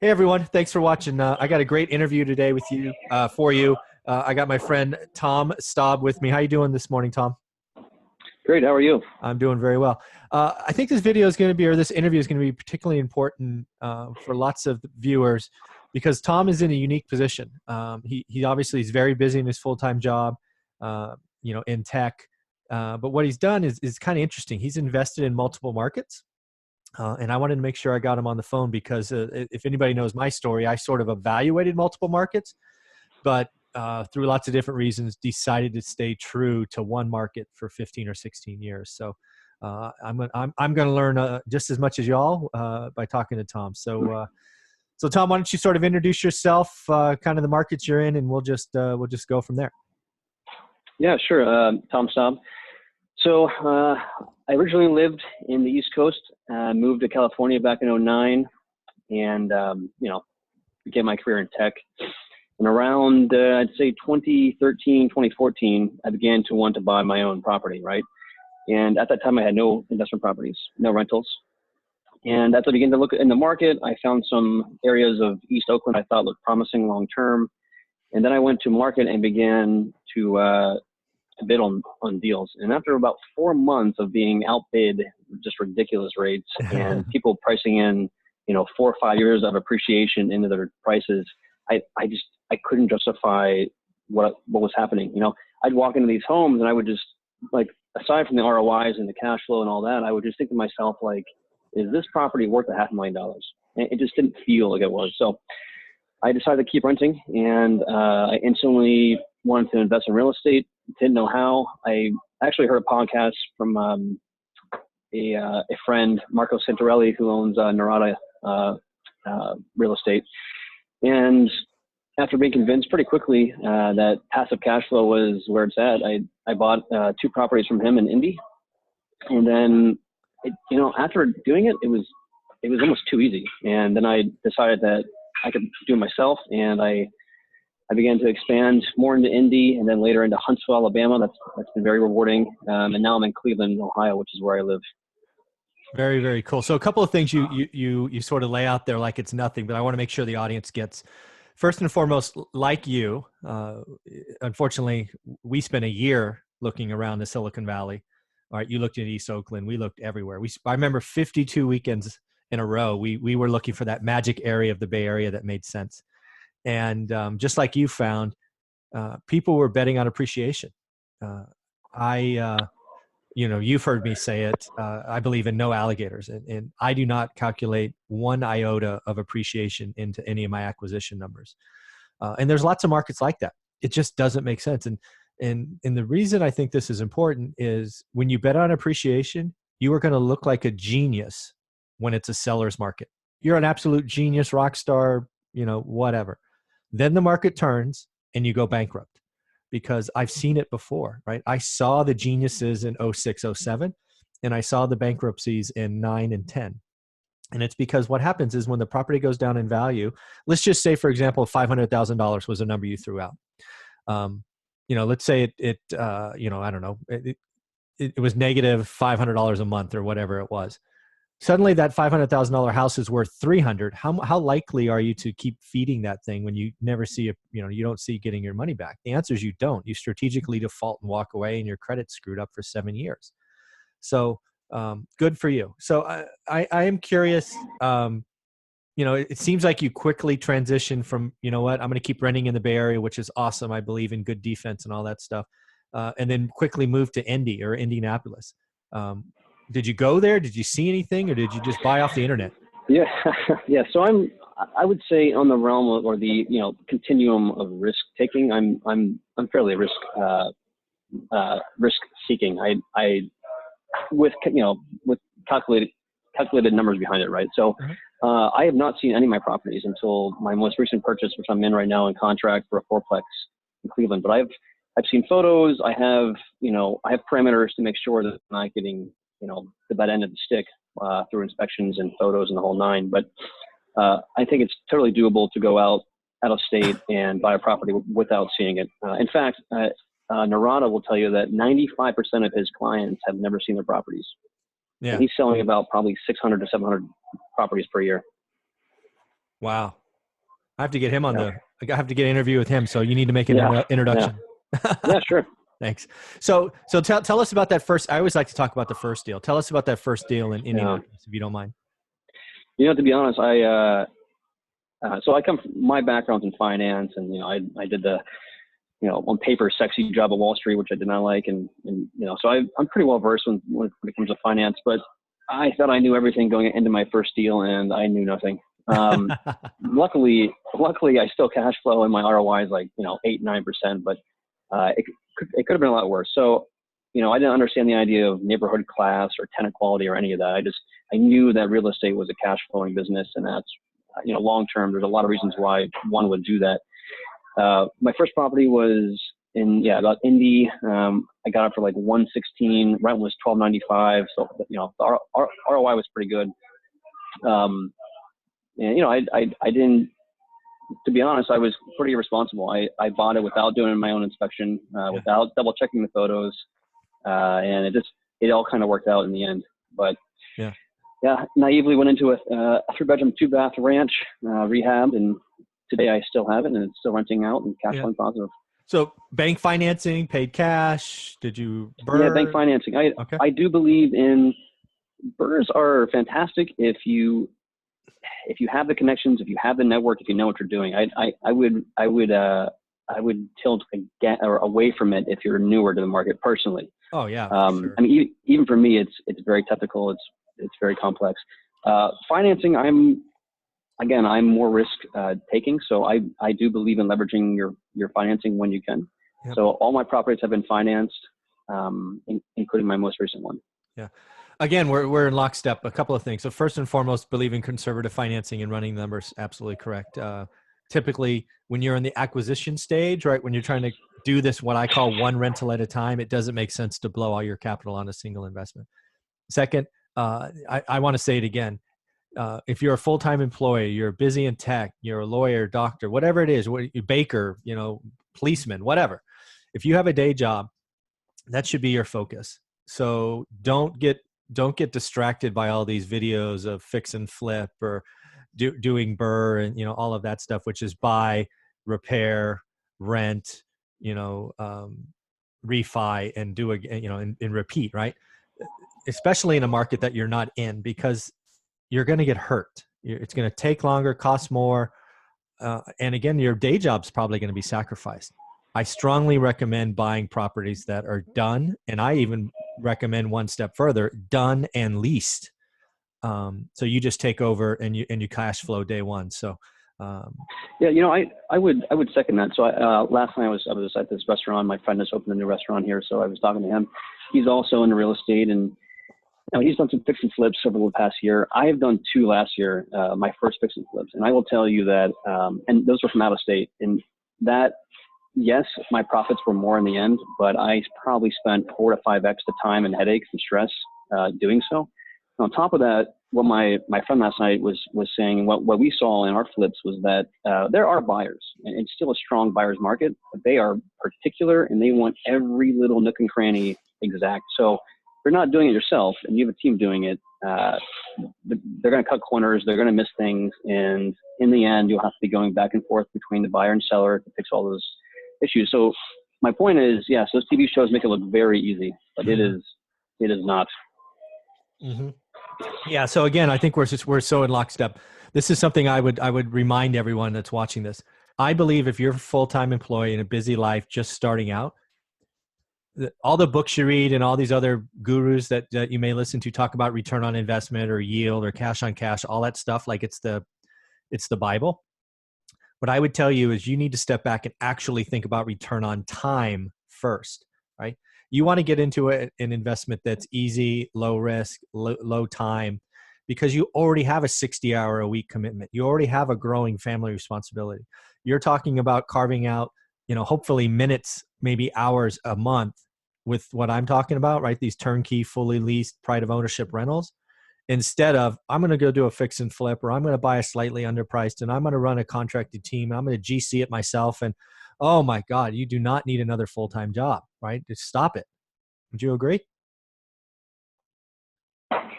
Hey everyone, thanks for watching. I got a great interview today with you, for you. I got my friend Tom Staub with me. How you doing this morning, Tom? Great. How are you? I'm doing very well. I think this video is going to be, or this interview is going to be particularly important for lots of viewers because Tom is in a unique position. He obviously is very busy in his full-time job, in tech. But what he's done is kind of interesting. He's invested in multiple markets. And I wanted to make sure I got him on the phone because if anybody knows my story, I sort of evaluated multiple markets, but through lots of different reasons, decided to stay true to one market for 15 or 16 years. So I'm going to learn just as much as y'all by talking to Tom. So Tom, why don't you sort of introduce yourself, kind of the markets you're in, and we'll just go from there. Yeah, sure. Tom Staub. So I originally lived in the East Coast, moved to California back in '09, and began my career in tech. And around I'd say 2013, 2014, I began to want to buy my own property, right? And at that time, I had no investment properties, no rentals. And as I began to look in the market, I found some areas of East Oakland I thought looked promising long term. And then I went to market and began to bid on deals. And after about 4 months of being outbid just ridiculous rates and people pricing in, 4 or 5 years of appreciation into their prices, I couldn't justify what was happening. I'd walk into these homes and I would just, like, aside from the ROIs and the cash flow and all that, I would just think to myself, like, is this property worth $500,000? And it just didn't feel like it was. So I decided to keep renting, and I instantly wanted to invest in real estate. Didn't know how. I actually heard a podcast from a friend, Marco Santarelli, who owns Narada Real Estate. And after being convinced pretty quickly that passive cash flow was where it's at, I bought 2 properties from him in Indy. And then, after doing it, it was almost too easy. And then I decided that I could do it myself, and I began to expand more into Indy and then later into Huntsville, Alabama. That's been very rewarding. And now I'm in Cleveland, Ohio, which is where I live. Very, very cool. So a couple of things you sort of lay out there like it's nothing, but I want to make sure the audience gets. First and foremost, like you, unfortunately, we spent a year looking around the Silicon Valley. All right, you looked at East Oakland. We looked everywhere. I remember 52 weekends in a row. We were looking for that magic area of the Bay Area that made sense. And just like you found, people were betting on appreciation. You've heard me say it. I believe in no alligators, and I do not calculate 1 iota of appreciation into any of my acquisition numbers. And there's lots of markets like that. It just doesn't make sense. And the reason I think this is important is when you bet on appreciation, you are going to look like a genius when it's a seller's market. You're an absolute genius, rock star, whatever. Then the market turns and you go bankrupt, because I've seen it before, right? I saw the geniuses in 06, 07, and I saw the bankruptcies in 9 and 10. And it's because what happens is when the property goes down in value, let's just say, for example, $500,000 was a number you threw out. Let's say I don't know, it was negative $500 a month or whatever it was. Suddenly that $500,000 house is worth $300. How likely are you to keep feeding that thing when you never see you don't see getting your money back? The answer is you don't. You strategically default and walk away, and your credit's screwed up for 7 years. So good for you. So I am curious. It seems like you quickly transitioned from, I'm going to keep renting in the Bay Area, which is awesome. I believe in good defense and all that stuff. And then quickly moved to Indy or Indianapolis. Did you go there? Did you see anything, or did you just buy off the internet? Yeah, yeah. So I would say on the realm of, or the continuum of risk taking, I'm fairly risk seeking. I with calculated numbers behind it, right? So I have not seen any of my properties until my most recent purchase, which I'm in right now in contract for a 4-plex in Cleveland. But I've seen photos. I have parameters to make sure that I'm not getting the bad end of the stick through inspections and photos and the whole 9. But I think it's totally doable to go out of state and buy a property without seeing it. In fact, Narada will tell you that 95% of his clients have never seen their properties. Yeah. And he's selling about probably 600 to 700 properties per year. Wow. I have to get him on Yeah. I have to get an interview with him. So you need to make an Yeah. Yeah. introduction. Yeah, sure. Thanks. So tell us about that first. I always like to talk about the first deal. Tell us about that first deal in Yeah. Indianapolis, if you don't mind. To be honest, so I come from, my background's in finance, and I did the on paper sexy job at Wall Street, which I did not like, and so I'm pretty well versed when it comes to finance. But I thought I knew everything going into my first deal, and I knew nothing. Luckily, I still cash flow, and my ROI is like 8-9%, but it could have been a lot worse. So I didn't understand the idea of neighborhood class or tenant quality or any of that. I knew that real estate was a cash flowing business, and that's long term. There's a lot of reasons why one would do that. My first property was about Indy. I got it for like 116. Rent was 12.95. So the ROI was pretty good. And I didn't. To be honest, I was pretty irresponsible. I bought it without doing my own inspection, without double checking the photos, and it all kind of worked out in the end. But naively went into a 3-bedroom, 2-bath ranch, rehabbed, and today I still have it, and it's still renting out and cash flowing positive. So bank financing, paid cash. Did you BRRRR? Yeah, bank financing. I do believe in BRRRRs are fantastic if you have the connections, if you have the network, if you know what you're doing. I would tilt away from it if you're newer to the market personally. Oh yeah. Sure. I mean, even for me, it's very technical. It's very complex. Financing, I'm more risk taking, so I do believe in leveraging your financing when you can. Yep. So all my properties have been financed, including my most recent one. Yeah. Again, we're in lockstep. A couple of things. So first and foremost, believe in conservative financing and running the numbers. Absolutely correct. Typically, when you're in the acquisition stage, right, when you're trying to do this, what I call one rental at a time, it doesn't make sense to blow all your capital on a single investment. Second, I want to say it again. If you're a full-time employee, you're busy in tech, you're a lawyer, doctor, whatever it is, baker, policeman, whatever. If you have a day job, that should be your focus. So don't get distracted by all these videos of fix and flip or doing BRRRR and all of that stuff, which is buy, repair, rent, refi, and do again, and repeat, right? Especially in a market that you're not in, because you're going to get hurt. It's going to take longer, cost more. And again, your day job's probably going to be sacrificed. I strongly recommend buying properties that are done. And I even recommend one step further, done and leased. So you just take over and you cash flow day one. So, I would second that. So last night I was at this restaurant. My friend has opened a new restaurant here. So I was talking to him. He's also in real estate, and he's done some fix and flips over the past year. I have done 2 last year, my first fix and flips. And I will tell you that, and those were from out of state, and that, yes, my profits were more in the end, but I probably spent 4 to 5x the time and headaches and stress doing so. And on top of that, what my friend last night was saying, what we saw in our flips was that there are buyers, and it's still a strong buyer's market, but they are particular and they want every little nook and cranny exact. So if you're not doing it yourself and you have a team doing it, they're going to cut corners, they're going to miss things, and in the end, you'll have to be going back and forth between the buyer and seller to fix all those issues. So my point is, yes, those TV shows make it look very easy, but it is not. Mm-hmm. Yeah. So again, I think we're so in lockstep. This is something I would remind everyone that's watching this. I believe if you're a full-time employee in a busy life, just starting out, all the books you read and all these other gurus that you may listen to talk about return on investment or yield or cash on cash, all that stuff, like it's the Bible. What I would tell you is you need to step back and actually think about return on time first, right? You want to get into an investment that's easy, low risk, low time, because you already have a 60-hour-a-week commitment. You already have a growing family responsibility. You're talking about carving out, hopefully minutes, maybe hours a month with what I'm talking about, right? These turnkey, fully leased, pride of ownership rentals. Instead of, I'm going to go do a fix and flip, or I'm going to buy a slightly underpriced, and I'm going to run a contracted team, and I'm going to GC it myself. And oh my God, you do not need another full-time job, right? Just stop it. Would you agree?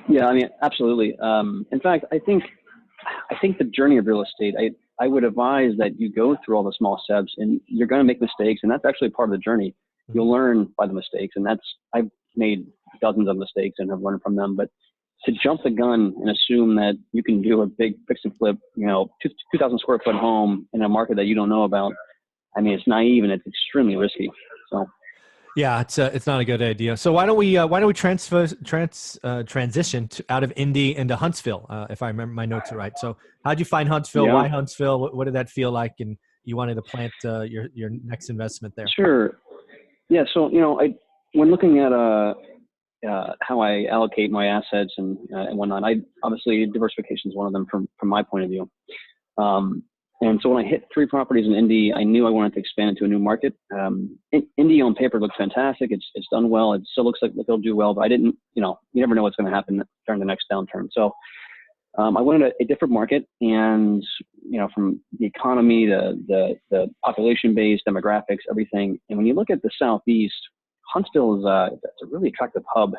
Yeah, I mean, absolutely. In fact, I think I think the journey of real estate, I would advise that you go through all the small steps, and you're going to make mistakes, and that's actually part of the journey. You'll learn by the mistakes, and I've made dozens of mistakes and have learned from them. But to jump the gun and assume that you can do a big fix and flip, 2,000 square foot home in a market that you don't know about, I mean, it's naive and it's extremely risky. So. Yeah, it's not a good idea. So why don't we transition out of Indy into Huntsville, if I remember my notes are right. So how'd you find Huntsville? Yeah. Why Huntsville? What did that feel like? And you wanted to plant your next investment there. Sure. Yeah. So when looking at how I allocate my assets and whatnot, obviously diversification is one of them from my point of view. And so when I hit 3 properties in Indy, I knew I wanted to expand into a new market. Indy on paper looks fantastic. It's done well. It still looks like they'll do well, but I didn't, you never know what's going to happen during the next downturn. So I went into a different market, and, from the economy, the population base, demographics, everything. And when you look at the Southeast, Huntsville is it's a really attractive hub.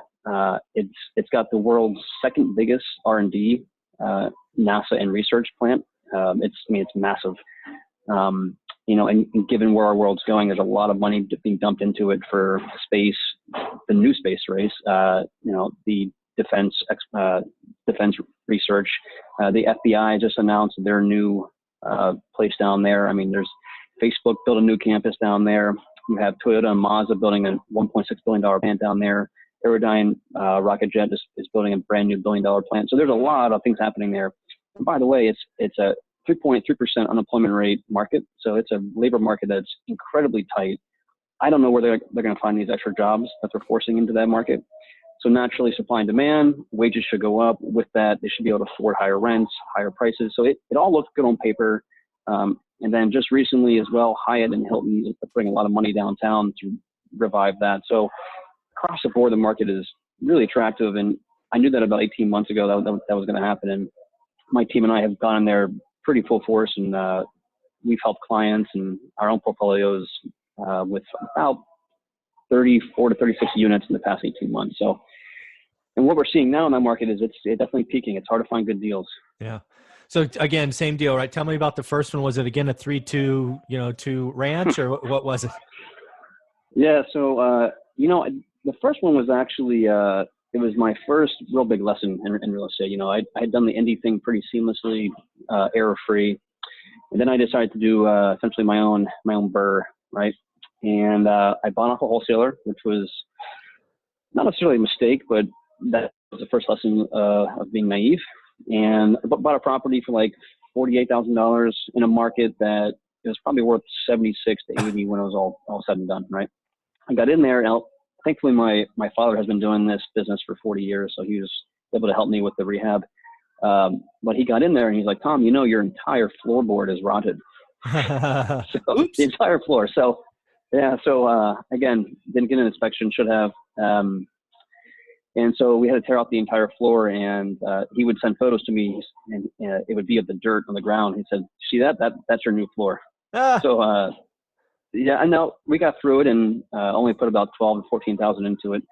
It's got the world's second biggest R&D, NASA and research plant. It's massive. And given where our world's going, there's a lot of money being dumped into it for space, the new space race, the defense research. The FBI just announced their new place down there. I mean, there's Facebook built a new campus down there. You have Toyota and Mazda building a $1.6 billion plant down there. Aerodyne rocket jet is building a brand new $1 billion plant. So there's a lot of things happening there. And by the way, it's a 3.3% unemployment rate market. So it's a labor market that's incredibly tight. I don't know where they're going to find these extra jobs that they're forcing into that market. So naturally, supply and demand, wages should go up. With that, they should be able to afford higher rents, higher prices. So it all looks good on paper. And then just recently as well, Hyatt and Hilton are putting a lot of money downtown to revive that. So across the board, the market is really attractive. And I knew that about 18 months ago that was going to happen. And my team and I have gone there pretty full force, and we've helped clients and our own portfolios with about 34 to 36 units in the past 18 months. So, and what we're seeing now in that market is it's definitely peaking. It's hard to find good deals. Yeah. So again, same deal, right? Tell me about the first one. Was it again a 3-2 ranch, or what was it? Yeah. So, the first one was actually, it was my first real big lesson in real estate. I had done the Indy thing pretty seamlessly, error-free. And then I decided to do essentially my own burr, right? And I bought off a wholesaler, which was not necessarily a mistake, but that was the first lesson of being naive. And I bought a property for like $48,000 in a market that was probably worth 76 to 80 when it was all said and done, right? I got in there, and thankfully my father has been doing this business for 40 years, so he was able to help me with the rehab. But he got in there and he's like, Tom, your entire floorboard is rotted. So, the entire floor. So, yeah. So, again, didn't get an inspection, should have. And so we had to tear out the entire floor, and he would send photos to me, and it would be of the dirt on the ground. He said, see that? That's your new floor. So, yeah, I know we got through it and only put about 12 to 14,000 into it.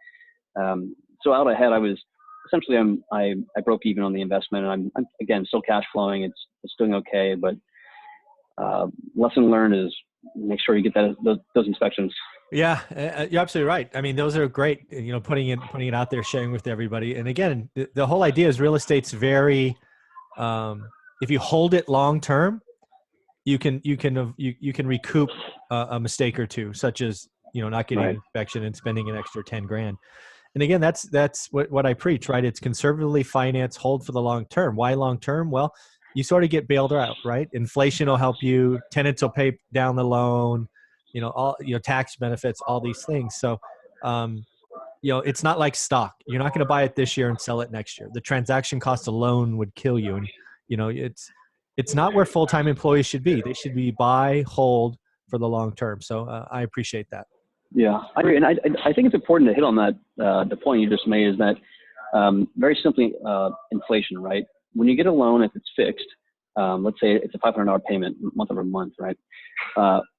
So out ahead, I was essentially I broke even on the investment, and I'm again still cash flowing. It's doing okay, but lesson learned is make sure you get those inspections. Yeah, you're absolutely right. I mean, those are great. Putting it out there, sharing with everybody. And again, the whole idea is real estate's very. If you hold it long term, you can recoup a mistake or two, such as not getting an inspection and spending an extra 10 grand. And again, that's what I preach, right? It's conservatively finance, hold for the long term. Why long term? Well, you sort of get bailed out, right? Inflation will help you. Tenants will pay down the loan. All tax benefits, all these things. So, it's not like stock. You're not going to buy it this year and sell it next year. The transaction cost alone would kill you. And it's not where full-time employees should be. They should be buy, hold for the long term. So I appreciate that. Yeah, I agree. And I think it's important to hit on that. The point you just made is that very simply inflation, right? When you get a loan, if it's fixed, let's say it's a $500 payment month over month, right?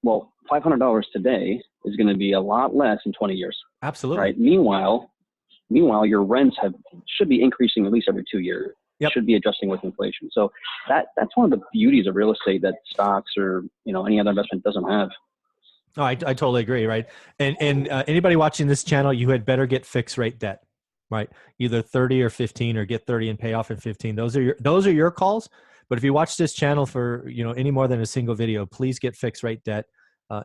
Well, $500 today is going to be a lot less in 20 years. Absolutely. Right. Meanwhile, your rents should be increasing at least every 2 years. Yep. should be adjusting with inflation. So that's one of the beauties of real estate that stocks or, any other investment doesn't have. Oh, I totally agree, right? And anybody watching this channel, you had better get fixed rate debt, right? Either 30 or 15, or get 30 and pay off at 15. Those are your calls. But if you watch this channel for any more than a single video, please get fixed rate debt.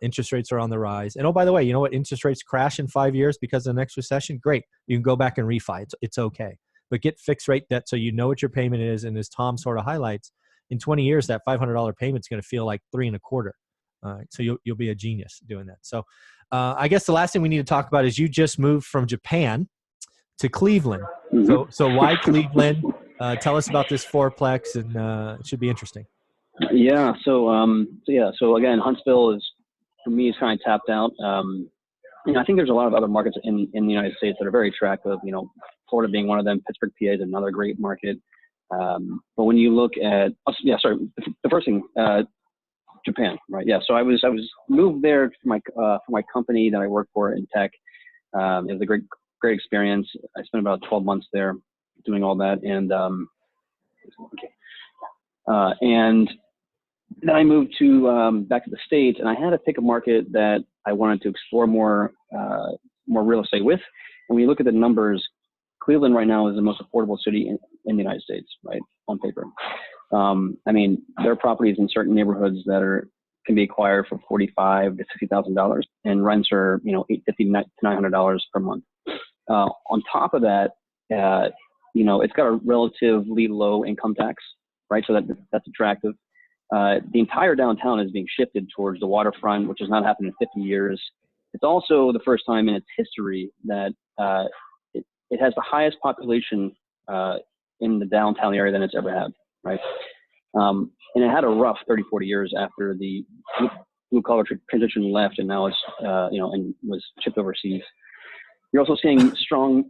Interest rates are on the rise. And oh, by the way, you know what? Interest rates crash in 5 years because of the next recession. Great, you can go back and refi. It's okay. But get fixed rate debt so you know what your payment is. And as Tom sort of highlights, in 20 years, that $500 payment is going to feel like 3.25. So you'll be a genius doing that. So I guess the last thing we need to talk about is you just moved from Japan to Cleveland. Mm-hmm. So why Cleveland? Tell us about this fourplex, and it should be interesting. Yeah. So again, Huntsville is, for me, is kind of tapped out. I think there's a lot of other markets in the United States that are very attractive. Florida being one of them. Pittsburgh, PA is another great market. But when you look at, the first thing, Japan, right? Yeah. So I was moved there for my company that I work for in tech. It was a great experience. I spent about 12 months there doing all that, and and then I moved to back to the States, and I had to pick a market that I wanted to explore more real estate with. And when you look at the numbers, Cleveland right now is the most affordable city in the United States, right, on paper. There are properties in certain neighborhoods that can be acquired for $45,000 to $60,000, and rents are $850 to $900 per month. On top of that, it's got a relatively low income tax, right? So that's attractive. The entire downtown is being shifted towards the waterfront, which has not happened in 50 years. It's also the first time in its history that it has the highest population in the downtown area than it's ever had, right? And it had a rough 30, 40 years after the blue collar transition left, and now it's and was shipped overseas. You're also seeing strong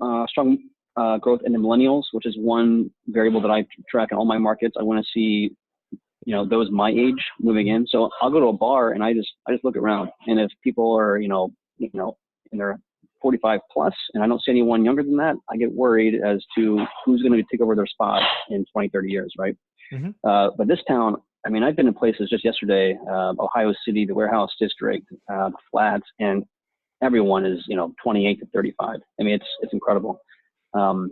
growth in the millennials, which is one variable that I track in all my markets. I want to see those my age moving in. So I'll go to a bar and I just look around, and if people are in their 45 plus, and I don't see anyone younger than that, I get worried as to who's going to take over their spot in 20, 30 years, right? Mm-hmm. But this town, I've been in places just yesterday, Ohio City, the Warehouse District, the Flats, and everyone is 28 to 35. It's incredible. And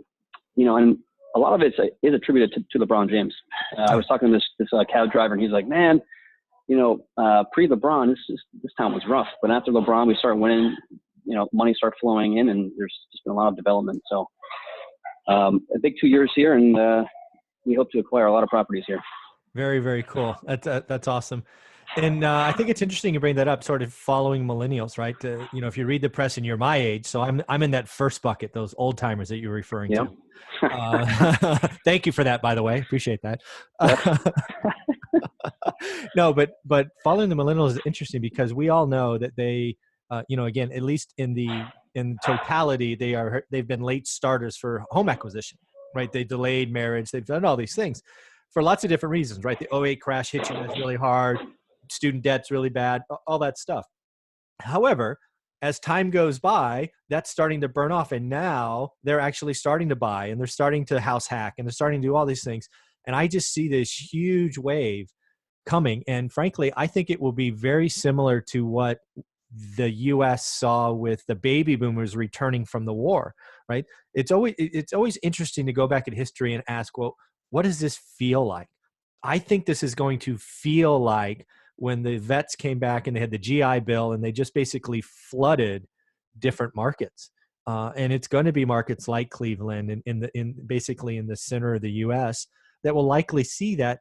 a lot of it is attributed to LeBron James. I was talking to this cab driver, and he's like, man, pre-LeBron, this town was rough, but after LeBron, we started winning. Money started flowing in, and there's just been a lot of development. So a big 2 years here, and we hope to acquire a lot of properties here. Very, very cool. That's awesome. And I think it's interesting you bring that up, sort of following millennials, right? If you read the press and you're my age, so I'm in that first bucket, those old timers that you're referring to. Thank you for that, by the way. Appreciate that. No, but following the millennials is interesting because we all know that they, again, at least in totality, they've been late starters for home acquisition, right? They delayed marriage. They've done all these things for lots of different reasons, right? The 2008 crash hit you guys really hard. Student debt's really bad, all that stuff. However, as time goes by, that's starting to burn off. And now they're actually starting to buy, and they're starting to house hack, and they're starting to do all these things. And I just see this huge wave coming. And frankly, I think it will be very similar to what the U.S. saw with the baby boomers returning from the war, right? It's always interesting to go back in history and ask, well, what does this feel like? I think this is going to feel like when the vets came back and they had the GI Bill, and they just basically flooded different markets. And it's going to be markets like Cleveland and basically in the center of the U.S. that will likely see that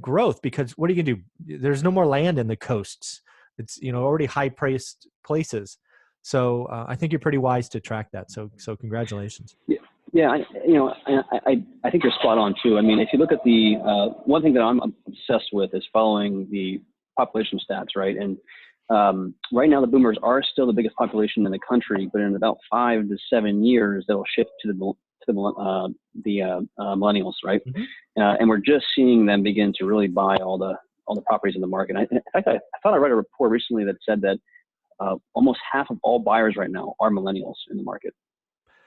growth, because what are you going to do? There's no more land in the coasts. It's already high priced places. So I think you're pretty wise to track that. So congratulations. Yeah, I think you're spot on too. If you look at the one thing that I'm obsessed with is following the population stats, right? And right now the boomers are still the biggest population in the country, but in about 5 to 7 years they'll shift to the millennials, right? Mm-hmm. And we're just seeing them begin to really buy all the properties in the market. In fact, I thought I read a report recently that said that almost half of all buyers right now are millennials in the market.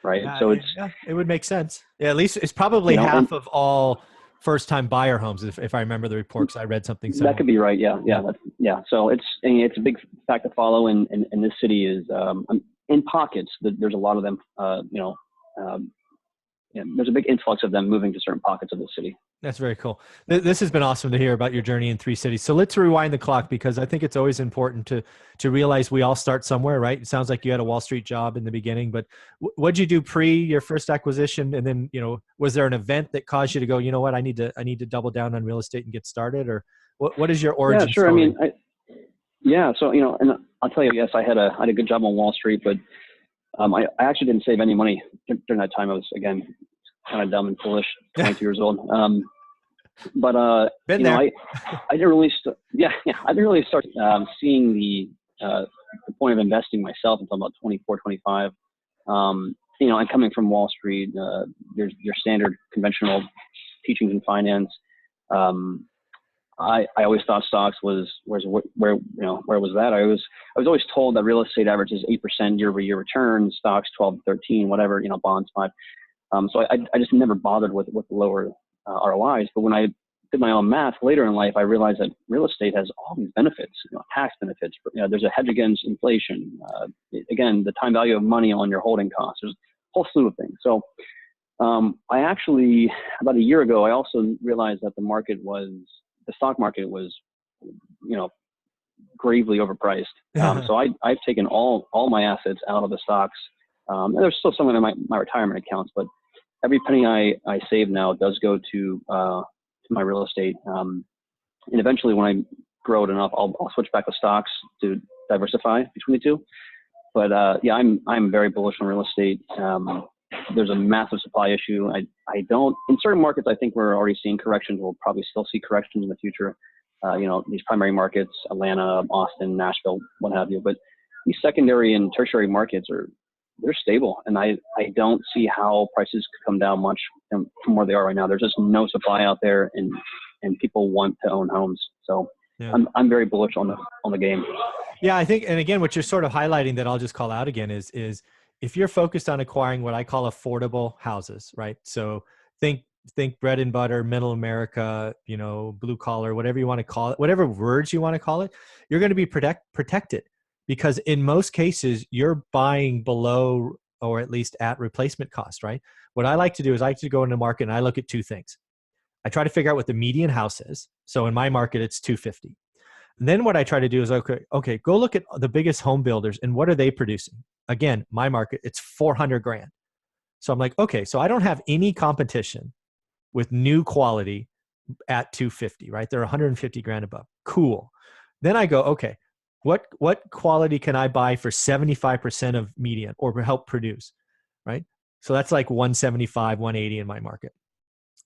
right? Yeah, So it's, yeah, it would make sense. Yeah, at least it's probably and half of all first-time buyer homes, if I remember the report, 'cause I read something that similar. could be right. Yeah, Yeah. yeah. So it's a big fact to follow, and this city is in pockets. There's a lot of them. Um, there's a big influx of them moving to certain pockets of the city. That's very cool. This has been awesome to hear about your journey in 3 cities. So let's rewind the clock, because I think it's always important to realize we all start somewhere, right? It sounds like you had a Wall Street job in the beginning, but what'd you do pre your first acquisition? And then, was there an event that caused you to go, you know what, I need to double down on real estate and get started? Or what is your Yeah, origin sure. I story? mean, yeah. So and I'll tell you, yes, I had a good job on Wall Street, but I actually didn't save any money during that time. I was, again, kind of dumb and foolish, 22 years old. But Been there. I didn't really I didn't really start seeing the point of investing myself until about 24, 25. And coming from Wall Street, your standard conventional teachings in finance. I always thought stocks was where was that? I was always told that real estate averages 8% year-over-year returns, stocks 12 to 13, whatever, bonds 5. So I just never bothered with the lower ROIs. But when I did my own math later in life, I realized that real estate has all these benefits, tax benefits. There's a hedge against inflation. Again, the time value of money on your holding costs. There's a whole slew of things. So I actually, about a year ago, I also realized that the stock market was, gravely overpriced. So I've taken all my assets out of the stocks. And there's still some in my retirement accounts, but every penny I save now does go to my real estate. And eventually, when I grow it enough, I'll switch back to stocks to diversify between the two. But yeah, I'm very bullish on real estate. There's a massive supply issue. I don't, in certain markets, I think we're already seeing corrections. We'll probably still see corrections in the future. These primary markets, Atlanta, Austin, Nashville, what have you. But these secondary and tertiary markets they're stable. And I don't see how prices could come down much from where they are right now. There's just no supply out there, and people want to own homes. So yeah. I'm very bullish on the game. Yeah, I think, and again, what you're sort of highlighting that I'll just call out again is if you're focused on acquiring what I call affordable houses, right? So think bread and butter, middle America, blue collar, whatever you want to call it, whatever words you want to call it, you're going to be protected, because in most cases you're buying below or at least at replacement cost, right? What I like to do is I like to go into the market and I look at two things. I try to figure out what the median house is. So in my market, it's 250. And then what I try to do is, okay, go look at the biggest home builders and what are they producing? Again, my market, it's 400 grand. So I'm like, okay, so I don't have any competition with new quality at 250, right? They're 150 grand above. Cool. Then I go, okay, what quality can I buy for 75% of median or help produce, right? So that's like 175, 180 in my market.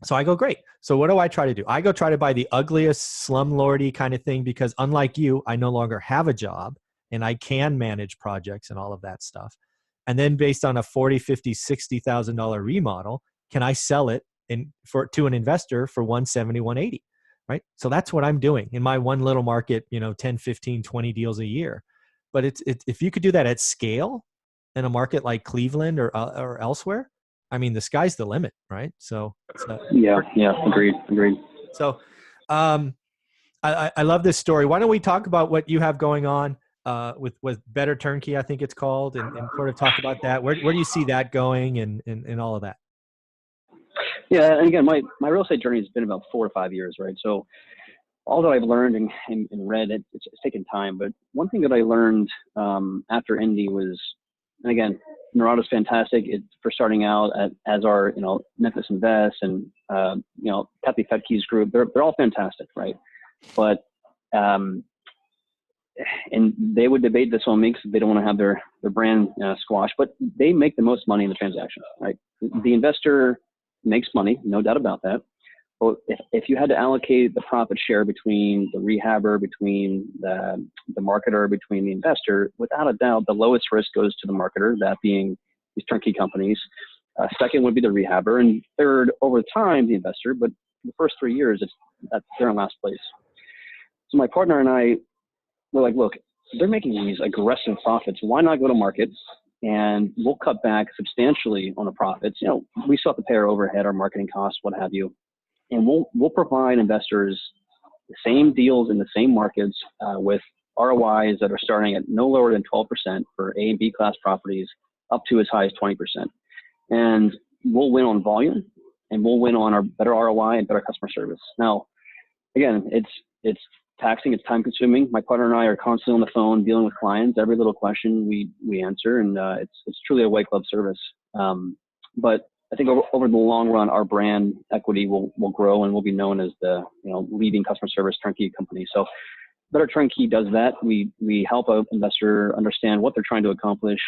So I go, great. So what do I try to do? I go try to buy the ugliest slumlordy kind of thing, because unlike you, I no longer have a job and I can manage projects and all of that stuff. And then based on a $40,000, $50,000, $60,000 remodel, can I sell it to an investor for 170, 180, right? So that's what I'm doing in my one little market, 10, 15, 20 deals a year. But if you could do that at scale in a market like Cleveland or elsewhere, I mean, the sky's the limit, right? So yeah, agreed. So I love this story. Why don't we talk about what you have going on with Better TurnKey, I think it's called, and sort of talk about that. Where do you see that going and all of that? Yeah, and again, my real estate journey has been about 4 to 5 years, right? So all that I've learned and read, it's taken time. But one thing that I learned after Indy was, and again, Nerado's fantastic for starting out as our, Memphis Invest and, Kathy Fettke's group. They're all fantastic, right? But, and they would debate this on me because they don't want to have their brand squashed, but they make the most money in the transaction, right? The investor makes money, no doubt about that. But if you had to allocate the profit share between the rehabber, between the marketer, between the investor, without a doubt, the lowest risk goes to the marketer, that being these turnkey companies. Second would be the rehabber, and third, over time, the investor. But the first 3 years, they're in last place. So my partner and I were like, look, they're making these aggressive profits. Why not go to market, and we'll cut back substantially on the profits. You know, we still have to pay our overhead, our marketing costs, what have you, and we'll provide investors the same deals in the same markets with ROIs that are starting at no lower than 12% for A and B class properties, up to as high as 20%. And we'll win on volume, and we'll win on our better ROI and better customer service. Now, again, it's taxing, it's time consuming. My partner and I are constantly on the phone dealing with clients. Every little question we answer, and it's truly a white glove service. But I think over the long run, our brand equity will grow, and we'll be known as the leading customer service turnkey company. So Better TurnKey does that. We help an investor understand what they're trying to accomplish,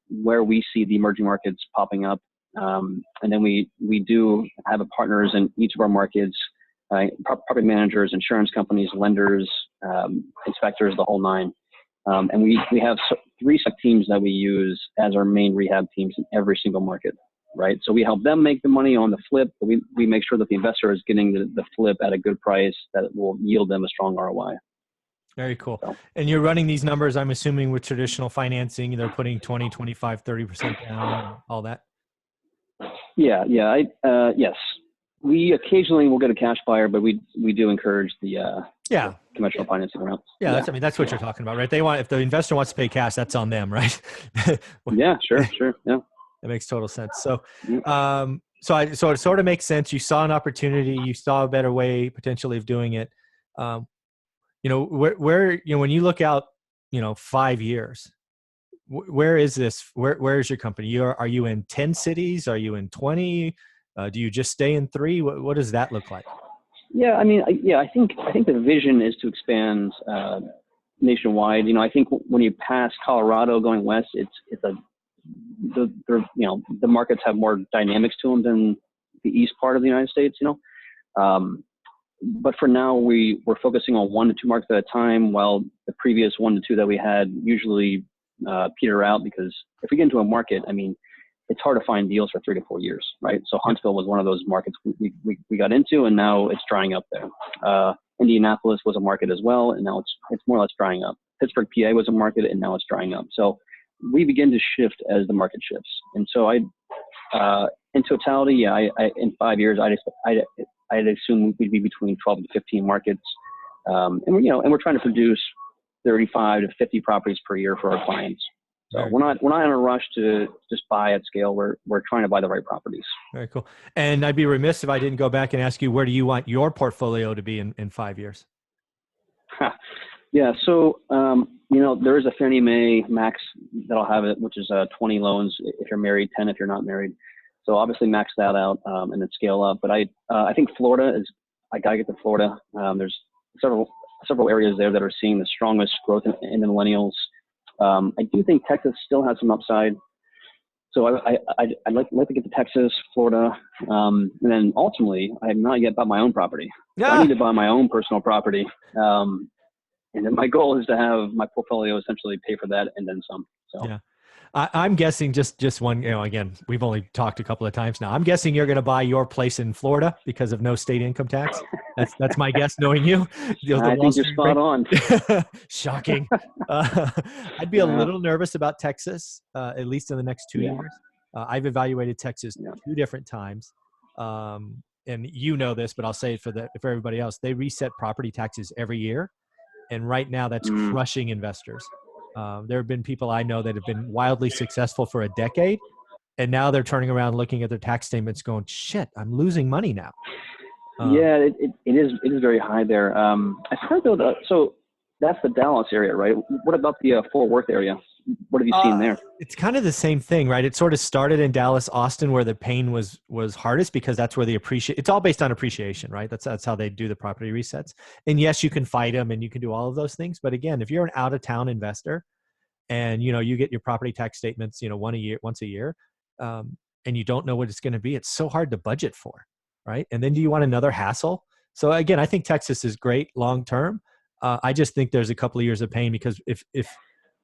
where we see the emerging markets popping up, and then we do have partners in each of our markets, property managers, insurance companies, lenders, inspectors, the whole nine. And we have three teams that we use as our main rehab teams in every single market, right? So we help them make the money on the flip, but we make sure that the investor is getting the flip at a good price that will yield them a strong ROI. Very cool. So, and you're running these numbers, I'm assuming, with traditional financing. They're putting 20, 25, 30% down, all that? Yeah. Yes. We occasionally will get a cash buyer, but we do encourage the conventional financing route. Yeah, that's what you're talking about, right? If the investor wants to pay cash, that's on them, right? Yeah, sure. Yeah. That makes total sense. So, so it sort of makes sense. You saw an opportunity, you saw a better way potentially of doing it. Where when you look out, 5 years, where is this? Where is your company? Are you in 10 cities? Are you in 20? Do you just stay in 3? What does that look like? Yeah, I mean, I think the vision is to expand nationwide. I think when you pass Colorado going west, the markets have more dynamics to them than the east part of the United States. But for now, we're focusing on 1 to 2 markets at a time, while the previous 1 to 2 that we had usually peter out, because if we get into a market, I mean, it's hard to find deals for 3 to 4 years, right? So Huntsville was one of those markets we got into, and now it's drying up there. Indianapolis was a market as well, and now it's more or less drying up. Pittsburgh, PA was a market, and now it's drying up. So we begin to shift as the market shifts. And so in totality, in 5 years, I'd assume we'd be between 12 to 15 markets, and we're trying to produce 35 to 50 properties per year for our clients. So we're not in a rush to just buy at scale. We're trying to buy the right properties. Very cool. And I'd be remiss if I didn't go back and ask you, where do you want your portfolio to be in 5 years? Yeah. So there is a Fannie Mae max that'll have it, which is 20 loans if you're married, 10 if you're not married. So obviously max that out and then scale up. But I think Florida I gotta get to Florida. There's several areas there that are seeing the strongest growth in the millennials. I do think Texas still has some upside. So I'd like to get to Texas, Florida, and then ultimately I have not yet bought my own property. So I need to buy my own personal property. And then my goal is to have my portfolio essentially pay for that and then some. So. Yeah. I'm guessing just one, again, we've only talked a couple of times now. I'm guessing you're going to buy your place in Florida because of no state income tax. That's my guess, knowing you. I think you're spot on. Shocking. I'd be a little nervous about Texas, at least in the next 2 years. I've evaluated Texas 2 different times. And you know this, but I'll say it for everybody else. They reset property taxes every year. And right now that's crushing investors. There have been people I know that have been wildly successful for a decade, and now they're turning around looking at their tax statements going, shit, I'm losing money now. It is very high there. I've heard though, so that's the Dallas area, right? What about the Fort Worth area? What have you seen there? It's kind of the same thing, right? It sort of started in Dallas, Austin, where the pain was hardest, because that's where it's all based on appreciation, right? That's how they do the property resets. And yes, you can fight them and you can do all of those things. But again, if you're an out of town investor and, you get your property tax statements, once a year, and you don't know what it's going to be, it's so hard to budget for, right? And then do you want another hassle? So again, I think Texas is great long-term. I just think there's a couple of years of pain, because if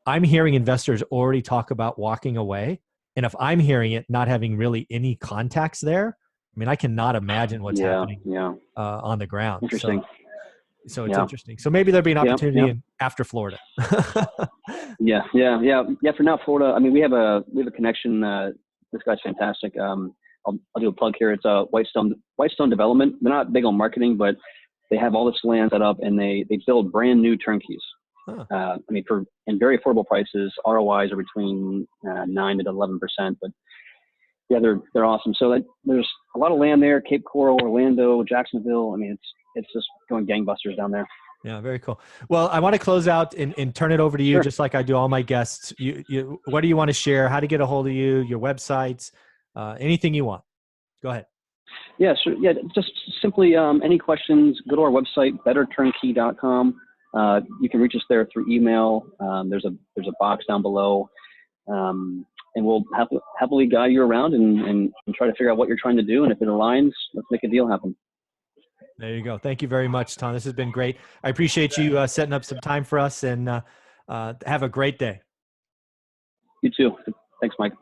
I'm hearing investors already talk about walking away, and if I'm hearing it not having really any contacts there, I mean, I cannot imagine what's happening on the ground. Interesting. So it's Yeah. interesting. So maybe there'll be an Yeah. opportunity Yeah. after Florida. Yeah. Yeah. Yeah. Yeah. For now, Florida. I mean, we have a connection. This guy's fantastic. I'll do a plug here. It's a Whitestone Development. They're not big on marketing, but they have all this land set up, and they build brand new turnkeys. Huh. I mean, in very affordable prices. ROIs are between 9 to 11%, but yeah, they're awesome. So there's a lot of land there: Cape Coral, Orlando, Jacksonville. I mean, it's just going gangbusters down there. Yeah, very cool. Well, I want to close out and turn it over to you, Sure. just like I do all my guests. What do you want to share? How to get a hold of you? Your websites? Anything you want. Go ahead. Yeah, sure. Yeah, just simply any questions, go to our website, betterturnkey.com. You can reach us there through email. There's a box down below, and we'll happily guide you around and try to figure out what you're trying to do. And if it aligns, let's make a deal happen. There you go. Thank you very much, Tom. This has been great. I appreciate you setting up some time for us, and have a great day. You too. Thanks, Mike.